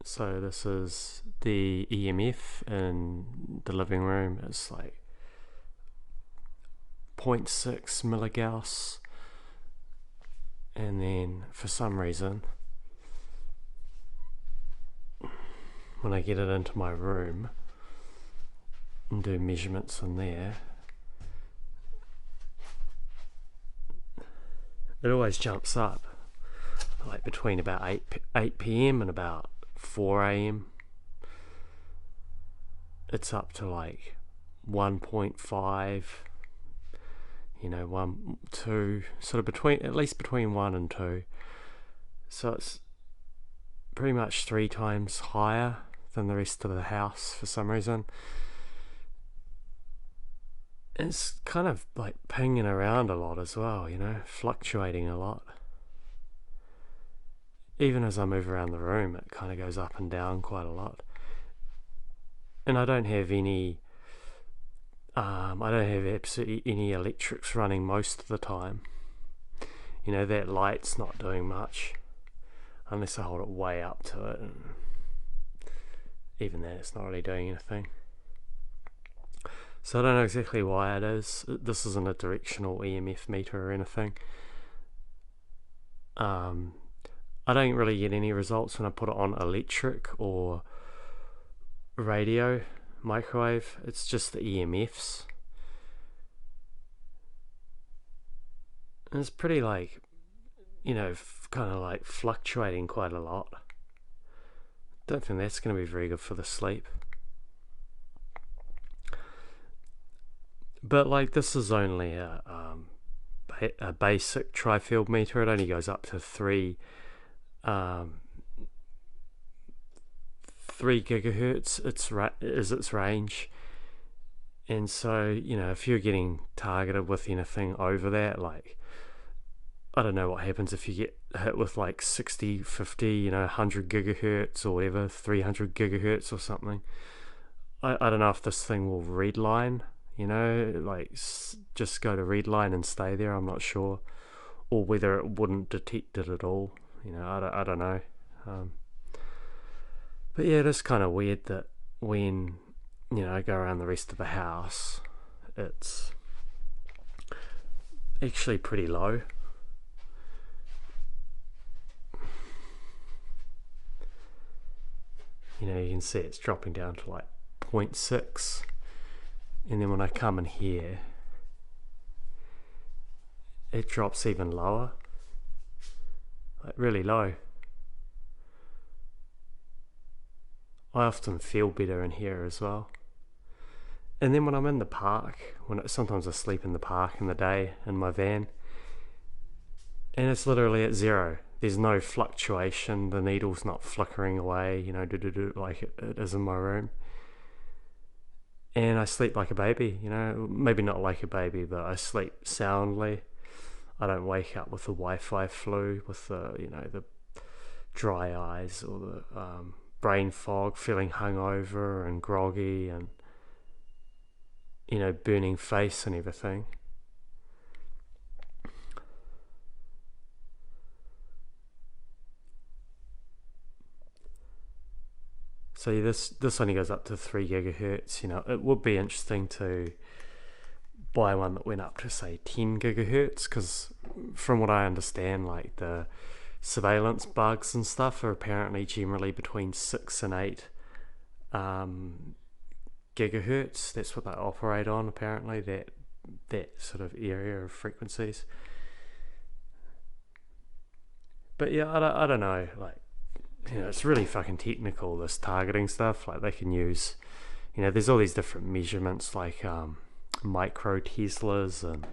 So this is the EMF in the living room. It's like 0.6 milligauss, and then for some reason when I get it into my room and do measurements in there, it always jumps up like between about 8 p.m. and about 4 a.m. It's up to like 1.5, 1, 2, sort of at least between 1 and 2. So it's pretty much 3 times higher than the rest of the house for some reason. It's kind of like pinging around a lot as well, fluctuating a lot. Even as I move around the room, it kind of goes up and down quite a lot. And I don't have absolutely any electrics running most of the time. That light's not doing much unless I hold it way up to it, and even then it's not really doing anything. So I don't know exactly why it is. This isn't a directional EMF meter or anything. I don't really get any results when I put it on electric or radio, microwave. It's just the EMFs. And it's pretty kind of like fluctuating quite a lot. Don't think that's going to be very good for the sleep. But this is only a basic tri-field meter. It only goes up to 3 gigahertz. Is its range. And so if you're getting targeted with anything over that, I don't know what happens if you get hit with 60, 50, 100 gigahertz or whatever, 300 gigahertz or something. I don't know if this thing will redline, just go to redline and stay there. I'm not sure. Or whether it wouldn't detect it at all. I don't know. But yeah, it is kind of weird that when, I go around the rest of the house, it's actually pretty low. You can see it's dropping down to 0.6. And then when I come in here, it drops even lower. Really low. I often feel better in here as well. And then when I'm in the park, sometimes I sleep in the park in the day in my van, and it's literally at 0. There's no fluctuation. The needle's not flickering away, like it is in my room. And I sleep like a baby, maybe not like a baby, but I sleep soundly. I don't wake up with the Wi-Fi flu, with the dry eyes or the brain fog, feeling hungover and groggy and burning face and everything. So this only goes up to 3 gigahertz. It would be interesting to buy one that went up to say 10 gigahertz, because from what I understand, the surveillance bugs and stuff are apparently generally between 6 and 8 gigahertz. That's what they operate on, apparently, that sort of area of frequencies. But yeah, I don't know, it's really fucking technical, this targeting stuff. They can use, there's all these different measurements, micro Teslas and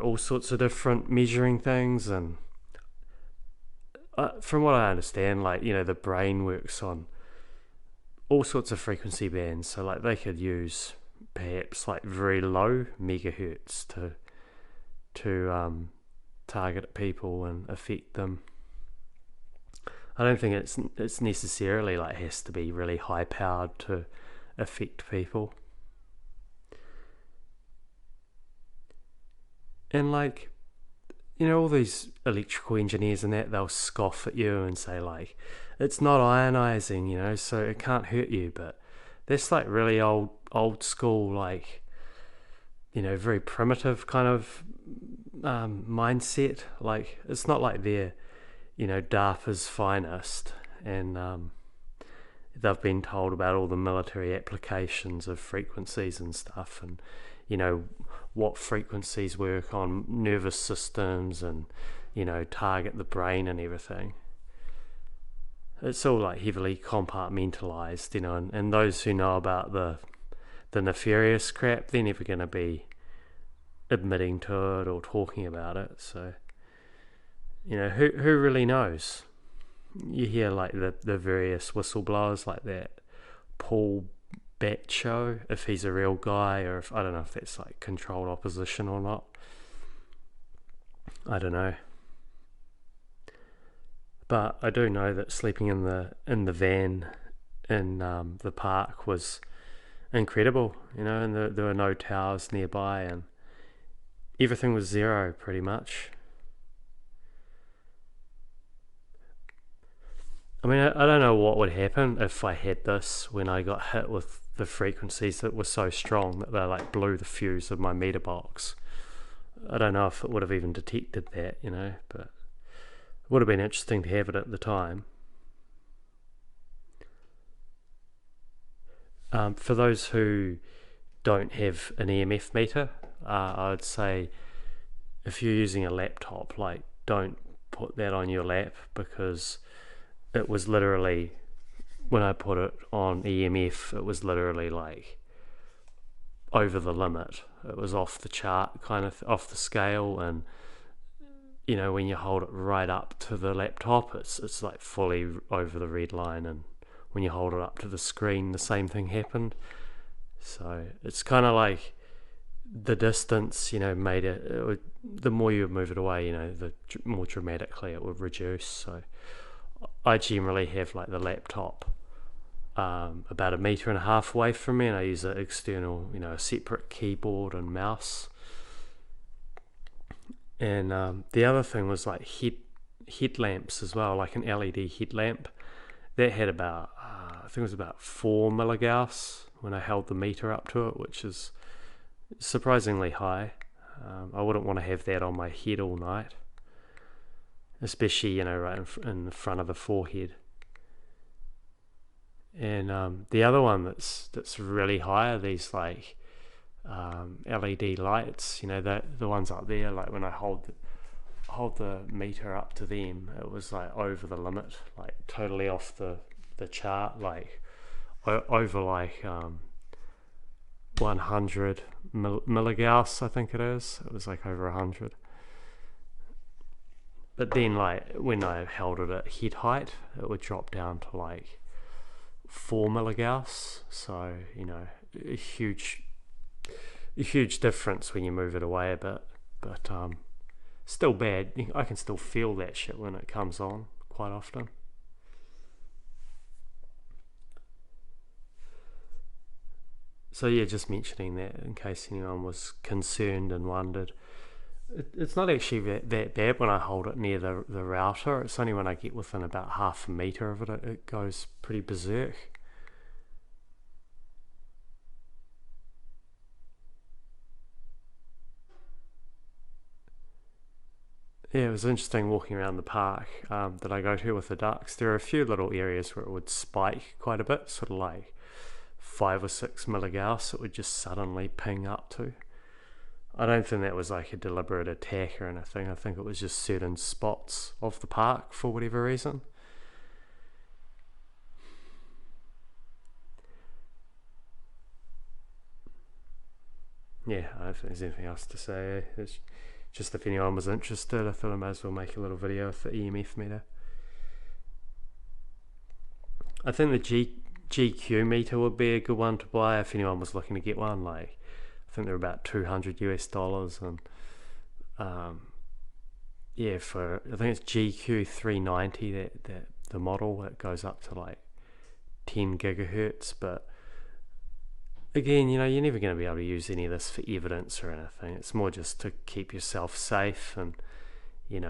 all sorts of different measuring things. And from what I understand, the brain works on all sorts of frequency bands. So they could use perhaps very low megahertz to target people and affect them. I don't think it's necessarily has to be really high powered to affect people. And all these electrical engineers and that, they'll scoff at you and say like, it's not ionizing, so it can't hurt you. But that's like really old school, like, very primitive kind of mindset. Like, it's not like they're, DARPA's finest, and they've been told about all the military applications of frequencies and stuff, and what frequencies work on nervous systems and target the brain and everything. It's all like heavily compartmentalized, and those who know about the nefarious crap, they're never going to be admitting to it or talking about it. So who really knows? You hear like the various whistleblowers, like that Paul Batcho, if he's a real guy, or if, I don't know if that's like controlled opposition or not. I don't know. But I do know that sleeping in the van in the park was incredible, and there were no towers nearby, and everything was zero pretty much. I mean, I don't know what would happen if I had this when I got hit with the frequencies that were so strong that they like blew the fuse of my meter box. I don't know if it would have even detected that, but it would have been interesting to have it at the time. For those who don't have an EMF meter, I'd say if you're using a laptop, like, don't put that on your lap, because it was literally, when I put it on EMF, it was literally like over the limit. It was off the chart, kind of off the scale, and when you hold it right up to the laptop, it's like fully over the red line, and when you hold it up to the screen, the same thing happened. So it's kind of like the distance, made it the more you move it away, the more dramatically it would reduce. So I generally have like the laptop about 1.5 meters away from me, and I use an external, a separate keyboard and mouse. And the other thing was like headlamps as well, like an LED headlamp that had about I think it was about 4 milligauss when I held the meter up to it, which is surprisingly high. I wouldn't want to have that on my head all night, especially right in the front of the forehead. And the other one that's really high are these like LED lights. The ones up there, like when I hold the meter up to them, it was like over the limit, like totally off the chart, like over like 100 milligauss, I think it is. It was like over 100. But then, like, when I held it at head height, it would drop down to like 4 milligauss. So a huge difference when you move it away a bit. But still bad. I can still feel that shit when it comes on quite often. So yeah, just mentioning that in case anyone was concerned and wondered. It's not actually that bad when I hold it near the router. It's only when I get within about 0.5 meter of it goes pretty berserk. Yeah, it was interesting walking around the park that I go to with the ducks. There are a few little areas where it would spike quite a bit, sort of like 5 or 6 milligauss. It would just suddenly ping up to. I don't think that was like a deliberate attack or anything. I think it was just certain spots of the park for whatever reason. Yeah, I don't think there's anything else to say. It's just if anyone was interested, I thought I might as well make a little video of the EMF meter. I think the GQ meter would be a good one to buy if anyone was looking to get one. Like, I think they're about $200 and yeah, for I think it's GQ 390 that the model that goes up to like 10 gigahertz. But again, you're never going to be able to use any of this for evidence or anything. It's more just to keep yourself safe, and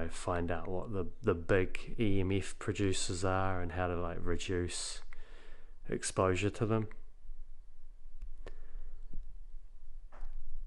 find out what the big EMF producers are and how to like reduce exposure to them.